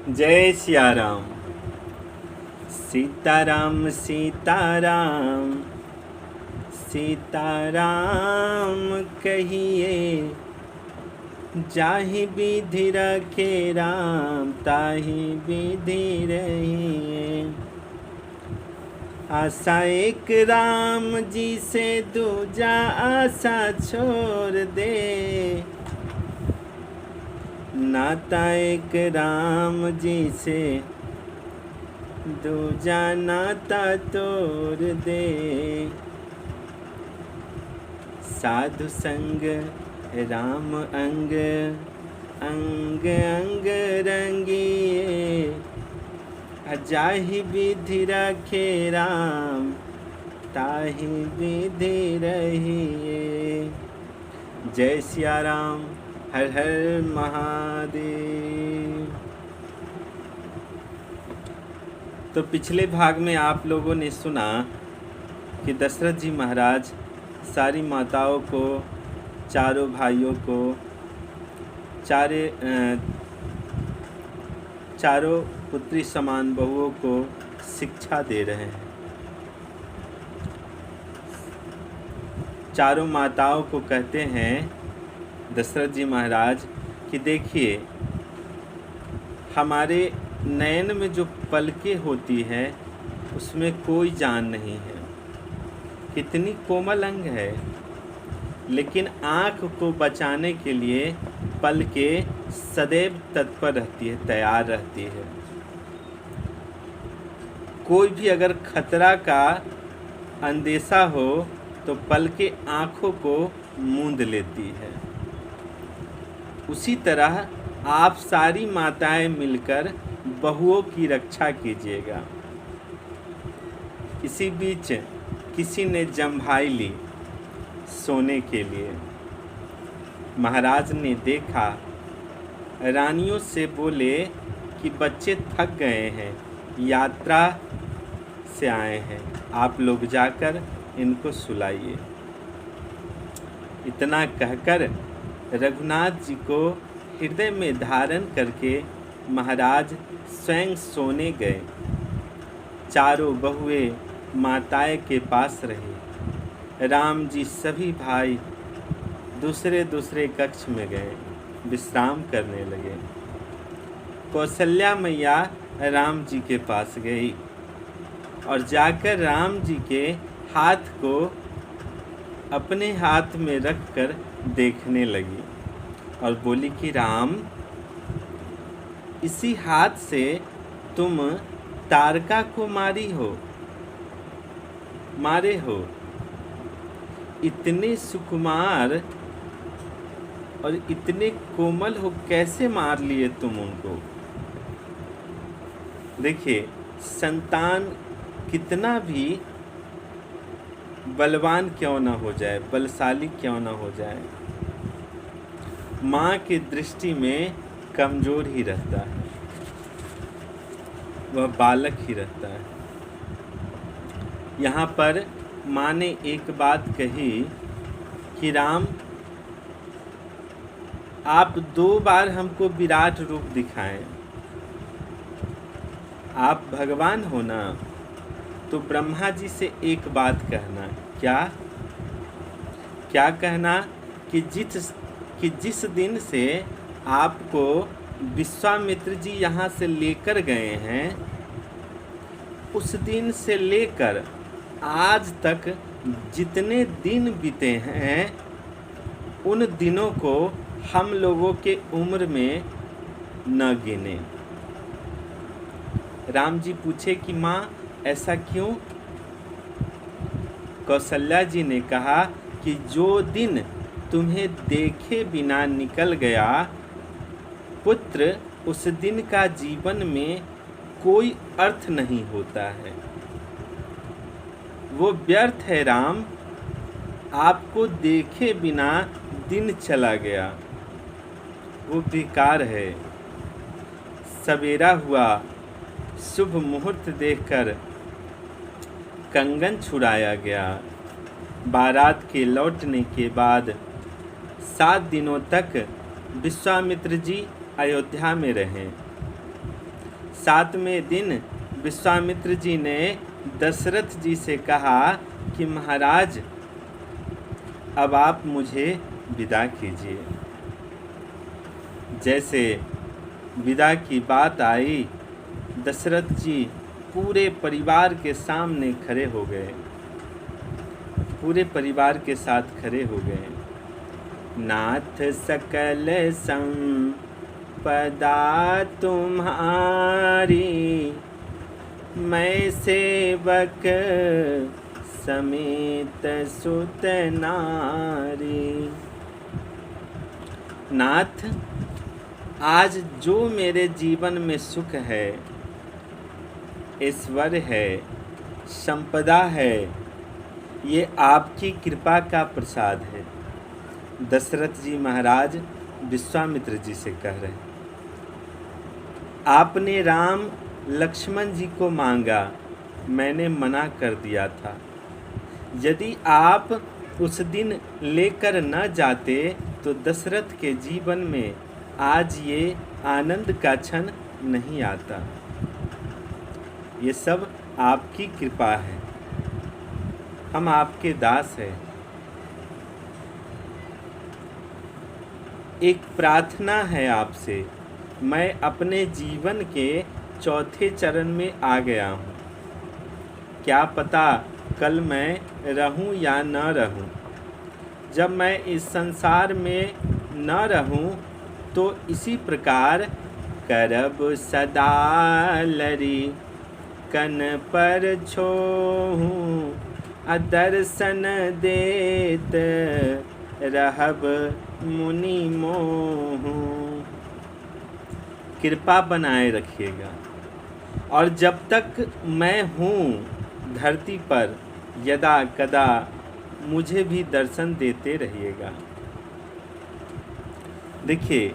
जय सिया राम। सीताराम सीताराम सीताराम कहिए, जाहि विधि रखे राम ताहि विधि रहिए। आशा एक राम जी से दूजा आशा छोड़ दे, नाता एक राम जी से दूजा नाता तोड़ दे। साधु संग राम अंग, अंग अंग रंगिए। जाहि विधि रखे राम ताहि विधि रहिए। जय सिया राम। हर हर महादेव। तो पिछले भाग में आप लोगों ने सुना कि दशरथ जी महाराज सारी माताओं को, चारों भाइयों को, चारों पुत्री समान बहुओं को शिक्षा दे रहे हैं। चारों माताओं को कहते हैं दशरथ जी महाराज कि देखिए, हमारे नयन में जो पलकें होती है उसमें कोई जान नहीं है, कितनी कोमल अंग है, लेकिन आँख को बचाने के लिए पलकें सदैव तत्पर रहती है, तैयार रहती है। कोई भी अगर खतरा का अंदेशा हो तो पलकें आँखों को मूंद लेती है। उसी तरह आप सारी माताएं मिलकर बहुओं की रक्षा कीजिएगा। इसी बीच किसी ने जम्भाई ली सोने के लिए। महाराज ने देखा, रानियों से बोले कि बच्चे थक गए हैं, यात्रा से आए हैं, आप लोग जाकर इनको सुलाइए। इतना कहकर रघुनाथ जी को हृदय में धारण करके महाराज स्वयं सोने गए। चारों बहुएं माताएं के पास रही। राम जी सभी भाई दूसरे दूसरे कक्ष में गए, विश्राम करने लगे। कौशल्या मैया राम जी के पास गई और जाकर राम जी के हाथ को अपने हाथ में रखकर देखने लगी और बोली कि राम, इसी हाथ से तुम तारका को मारे हो। इतने सुकुमार और इतने कोमल हो, कैसे मार लिए तुम उनको? देखिए, संतान कितना भी बलवान क्यों ना हो जाए, बलशाली क्यों ना हो जाए, माँ की दृष्टि में कमज़ोर ही रहता है, वह बालक ही रहता है। यहाँ पर माँ ने एक बात कही कि राम, आप 2 बार हमको विराट रूप दिखाएं। आप भगवान हो ना, तो ब्रह्मा जी से एक बात कहना। क्या कहना? कि जिस दिन से आपको विश्वामित्र जी यहाँ से लेकर गए हैं, उस दिन से लेकर आज तक जितने दिन बीते हैं, उन दिनों को हम लोगों के उम्र में न गिने। राम जी पूछे कि माँ, ऐसा क्यों? कौशल्या जी ने कहा कि जो दिन तुम्हें देखे बिना निकल गया पुत्र, उस दिन का जीवन में कोई अर्थ नहीं होता है, वो व्यर्थ है राम। आपको देखे बिना दिन चला गया, वो बेकार है। सवेरा हुआ, शुभ मुहूर्त देखकर कंगन छुड़ाया गया। बारात के लौटने के बाद 7 दिनों तक विश्वामित्र जी अयोध्या में रहे। 7वें दिन विश्वामित्र जी ने दशरथ जी से कहा कि महाराज, अब आप मुझे विदा कीजिए। जैसे विदा की बात आई, दशरथ जी पूरे परिवार के सामने खड़े हो गए, पूरे परिवार के साथ खड़े हो गए। नाथ सकल संपदा तुम्हारी, मैं सेवक समेत सुत नारी। नाथ, आज जो मेरे जीवन में सुख है, ऐश्वर्य है, संपदा है, ये आपकी कृपा का प्रसाद है। दशरथ जी महाराज विश्वामित्र जी से कह रहे हैं, आपने राम लक्ष्मण जी को मांगा, मैंने मना कर दिया था। यदि आप उस दिन लेकर न जाते तो दशरथ के जीवन में आज ये आनंद का क्षण नहीं आता। ये सब आपकी कृपा है, हम आपके दास हैं। एक प्रार्थना है आपसे, मैं अपने जीवन के चौथे चरण में आ गया हूँ। क्या पता कल मैं रहूं या न रहूं। जब मैं इस संसार में न रहूं तो इसी प्रकार करब सदा लरी कन पर छोहूं, अदर्शन देत रहब मुनि मोहूं। कृपा बनाए रखिएगा, और जब तक मैं हूँ धरती पर यदा कदा मुझे भी दर्शन देते रहिएगा। देखिए,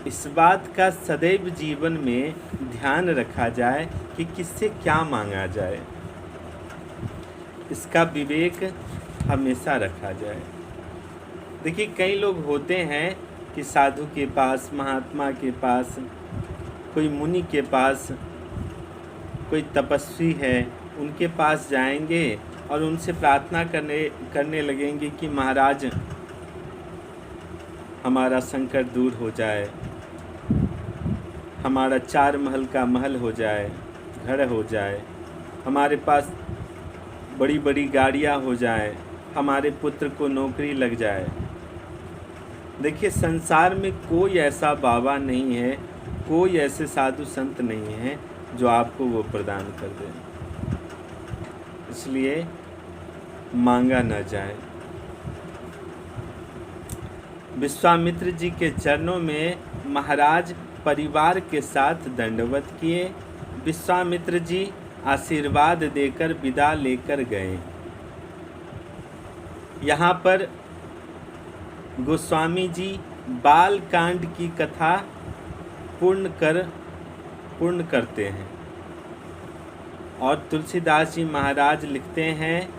इस बात का सदैव जीवन में ध्यान रखा जाए कि किससे क्या मांगा जाए, इसका विवेक हमेशा रखा जाए। देखिए, कई लोग होते हैं कि साधु के पास, महात्मा के पास, कोई मुनि के पास, कोई तपस्वी है, उनके पास जाएंगे और उनसे प्रार्थना करने लगेंगे कि महाराज हमारा संकट दूर हो जाए, हमारा 4 महल का महल हो जाए, घर हो जाए, हमारे पास बड़ी बड़ी गाड़ियाँ हो जाए, हमारे पुत्र को नौकरी लग जाए। देखिए, संसार में कोई ऐसा बाबा नहीं है, कोई ऐसे साधु संत नहीं है जो आपको वो प्रदान कर दे। इसलिए मांगा न जाए। विश्वामित्र जी के चरणों में महाराज परिवार के साथ दंडवत किए। विश्वामित्र जी आशीर्वाद देकर विदा लेकर गए। यहाँ पर गोस्वामी जी बाल कांड की कथा पूर्ण करते हैं, और तुलसीदास जी महाराज लिखते हैं,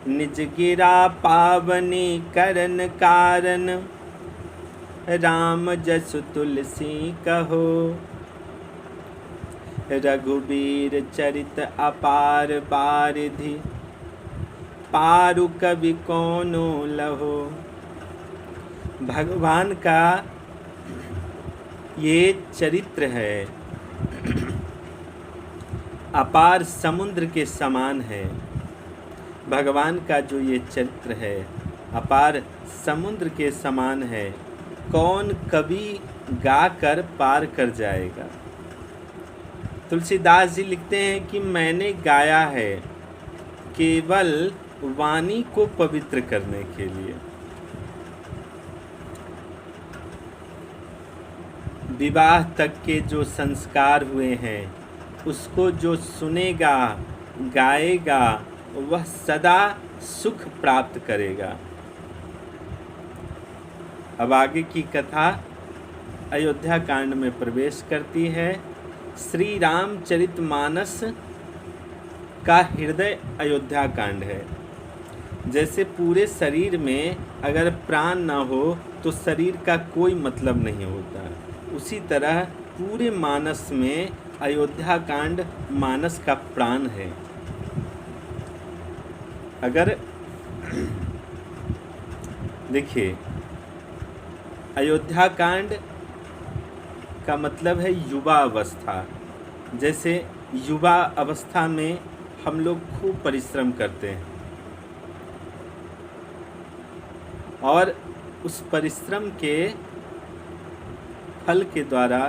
निज गिरा पावनी करन कारण, राम जसु तुलसी कहो, रघुबीर चरित अपार बारिधि, पारु कवि कोनो लहो। भगवान का ये चरित्र है, अपार समुद्र के समान है। भगवान का जो ये चरित्र है अपार समुद्र के समान है, कौन कवि गाकर पार कर जाएगा। तुलसीदास जी लिखते हैं कि मैंने गाया है केवल वाणी को पवित्र करने के लिए। विवाह तक के जो संस्कार हुए हैं उसको जो सुनेगा, गाएगा, वह सदा सुख प्राप्त करेगा। अब आगे की कथा अयोध्या कांड में प्रवेश करती है। श्री रामचरितमानस का हृदय अयोध्या कांड है। जैसे पूरे शरीर में अगर प्राण न हो तो शरीर का कोई मतलब नहीं होता, उसी तरह पूरे मानस में अयोध्या कांड मानस का प्राण है। अगर देखिए, अयोध्या कांड का मतलब है युवा अवस्था। जैसे युवा अवस्था में हम लोग खूब परिश्रम करते हैं और उस परिश्रम के फल के द्वारा,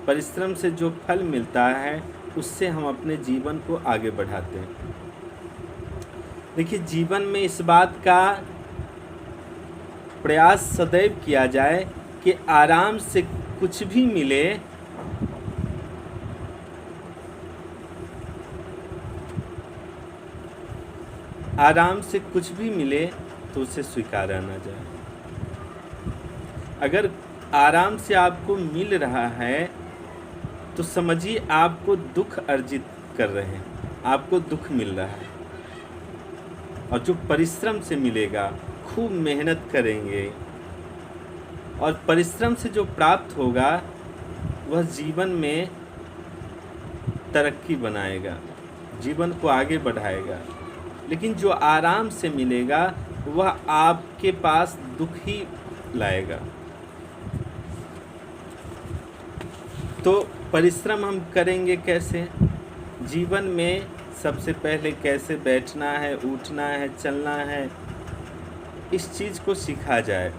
परिश्रम से जो फल मिलता है उससे हम अपने जीवन को आगे बढ़ाते हैं। देखिए, जीवन में इस बात का प्रयास सदैव किया जाए कि आराम से कुछ भी मिले तो उसे स्वीकारा ना जाए। अगर आराम से आपको मिल रहा है तो समझिए आपको दुख अर्जित कर रहे हैं, आपको दुख मिल रहा है। और जो परिश्रम से मिलेगा, खूब मेहनत करेंगे और परिश्रम से जो प्राप्त होगा वह जीवन में तरक्की बनाएगा, जीवन को आगे बढ़ाएगा। लेकिन जो आराम से मिलेगा वह आपके पास दुख ही लाएगा। तो परिश्रम हम करेंगे कैसे? जीवन में सबसे पहले कैसे बैठना है, उठना है, चलना है, इस चीज़ को सीखा जाए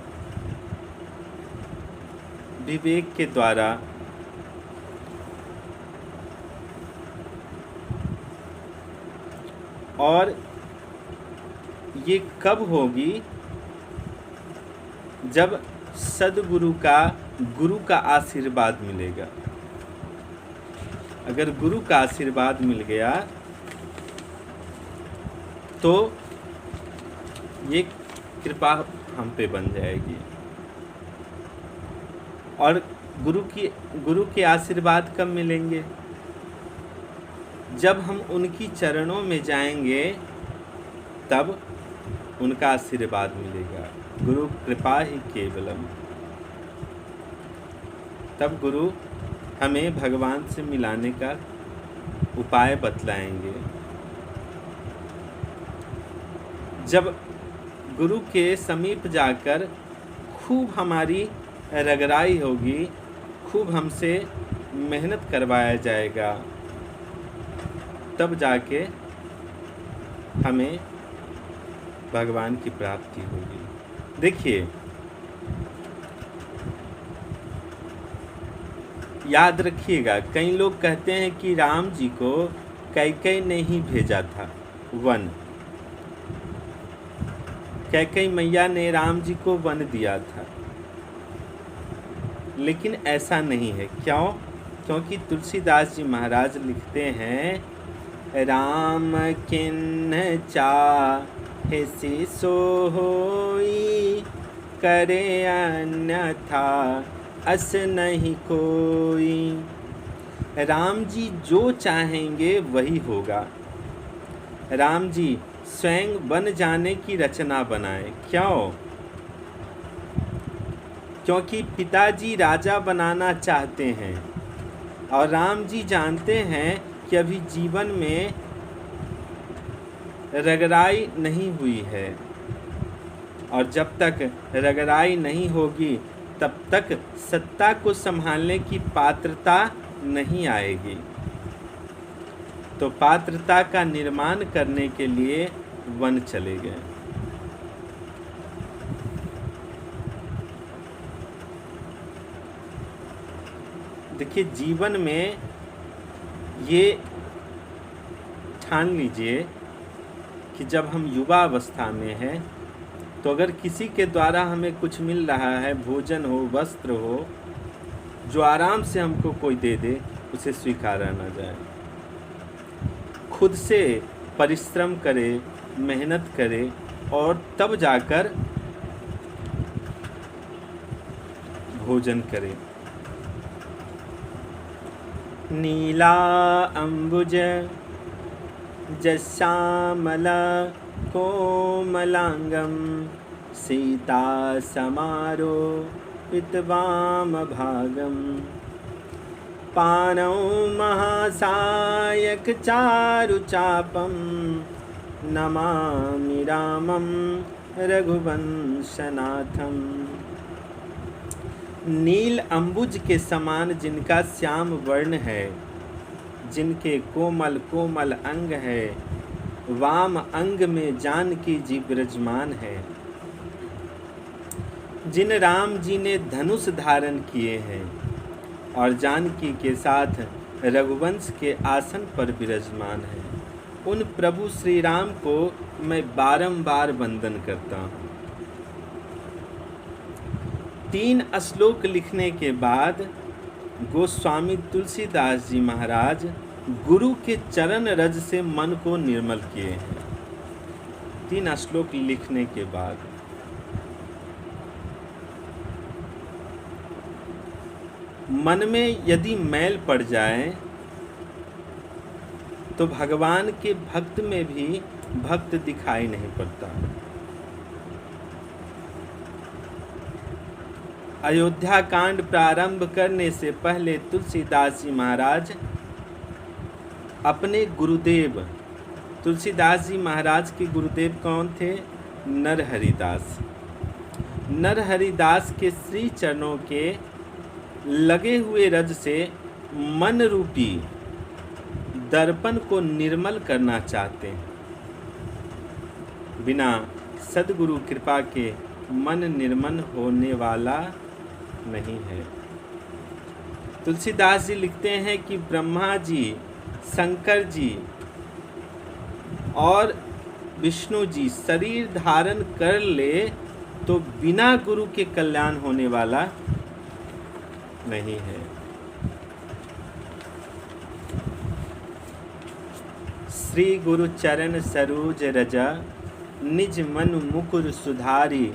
विवेक के द्वारा। और ये कब होगी? जब सद्गुरु का, गुरु का आशीर्वाद मिलेगा। अगर गुरु का आशीर्वाद मिल गया तो ये कृपा हम पे बन जाएगी। और गुरु के आशीर्वाद कब मिलेंगे? जब हम उनकी चरणों में जाएंगे तब उनका आशीर्वाद मिलेगा। गुरु कृपा ही केवलम। तब गुरु हमें भगवान से मिलाने का उपाय बतलाएंगे। जब गुरु के समीप जाकर खूब हमारी रगड़ाई होगी, खूब हमसे मेहनत करवाया जाएगा, तब जाके हमें भगवान की प्राप्ति होगी। देखिए, याद रखिएगा, कई लोग कहते हैं कि राम जी को कैकेयी ने ही भेजा था वन। कैकेयी मैया ने राम जी को वन दिया था, लेकिन ऐसा नहीं है। क्यों? क्योंकि तुलसीदास जी महाराज लिखते हैं, राम किन्ह चाहे सो होई, करे अन्यथा अस नहीं कोई। राम जी जो चाहेंगे वही होगा। राम जी स्वयं बन जाने की रचना बनाए। क्यों? क्योंकि पिताजी राजा बनाना चाहते हैं और राम जी जानते हैं कि अभी जीवन में रगड़ाई नहीं हुई है, और जब तक रगड़ाई नहीं होगी तब तक सत्ता को संभालने की पात्रता नहीं आएगी। तो पात्रता का निर्माण करने के लिए वन चले गए। देखिए, जीवन में ये ठान लीजिए कि जब हम युवा अवस्था में हैं तो अगर किसी के द्वारा हमें कुछ मिल रहा है, भोजन हो, वस्त्र हो, जो आराम से हमको कोई दे दे, उसे स्वीकारा ना जाए। खुद से परिश्रम करे, मेहनत करे और तब जाकर भोजन करे। नीला अंबुज जश्यामला कोमलांगम, सीता समारो पितवाम भागम। पानौ महासायक चारुचापं नमामि रामं रघुवंशनाथम। नील अंबुज के समान जिनका श्याम वर्ण है, जिनके कोमल कोमल अंग है, वाम अंग में जानकी जी विराजमान है। जिन राम जी ने धनुष धारण किए हैं और जानकी के साथ रघुवंश के आसन पर विराजमान है, उन प्रभु श्री राम को मैं बारंबार वंदन करता हूँ। 3 श्लोक लिखने के बाद गोस्वामी तुलसीदास जी महाराज गुरु के चरण रज से मन को निर्मल किए हैं। 3 श्लोक लिखने के बाद मन में यदि मैल पड़ जाए तो भगवान के भक्त में भी भक्त दिखाई नहीं पड़ता। अयोध्या कांड प्रारंभ करने से पहले तुलसीदास जी महाराज अपने गुरुदेव, तुलसीदास जी महाराज के गुरुदेव कौन थे? नरहरिदास। नरहरिदास के श्री चरणों के लगे हुए रज से मन रूपी दर्पण को निर्मल करना चाहते हैं। बिना सद्गुरु कृपा के मन निर्मल होने वाला नहीं है। तुलसीदास जी लिखते हैं कि ब्रह्मा जी, शंकर जी और विष्णु जी शरीर धारण कर ले तो बिना गुरु के कल्याण होने वाला नहीं है। श्री गुरु चरण सरोज रजा, निज मन मुकुर सुधारी,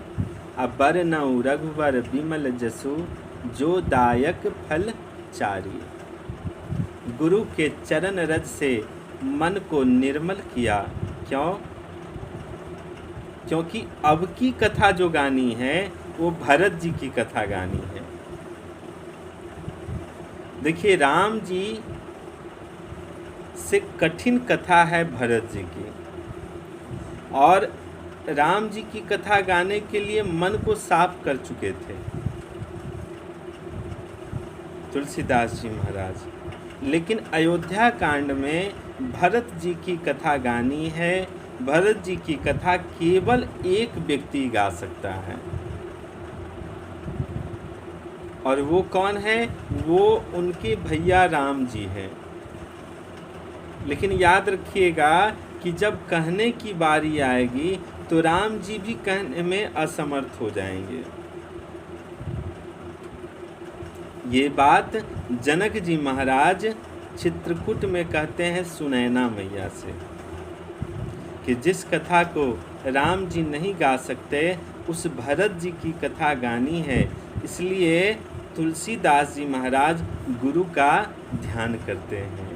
अबरनऊ रघुवर विमल जसु, जो दायक फल चारी। गुरु के चरण रज से मन को निर्मल किया। क्यों? क्योंकि अब की कथा जो गानी है वो भरत जी की कथा गानी है। देखिए, राम जी से कठिन कथा है भरत जी की, और राम जी की कथा गाने के लिए मन को साफ कर चुके थे तुलसीदास जी महाराज। लेकिन अयोध्या कांड में भरत जी की कथा गानी है। भरत जी की कथा केवल एक व्यक्ति गा सकता है, और वो कौन है? वो उनके भैया राम जी हैं। लेकिन याद रखिएगा कि जब कहने की बारी आएगी तो राम जी भी कहने में असमर्थ हो जाएंगे। ये बात जनक जी महाराज चित्रकूट में कहते हैं सुनैना मैया से, कि जिस कथा को राम जी नहीं गा सकते उस भरत जी की कथा गानी है। इसलिए तुलसीदास जी महाराज गुरु का ध्यान करते हैं।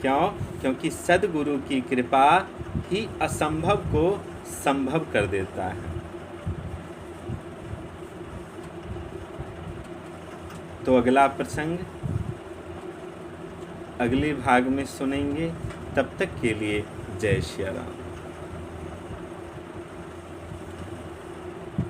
क्यों? क्योंकि सद्गुरु की कृपा ही असंभव को संभव कर देता है। तो अगला प्रसंग अगले भाग में सुनेंगे। तब तक के लिए जय श्री राम।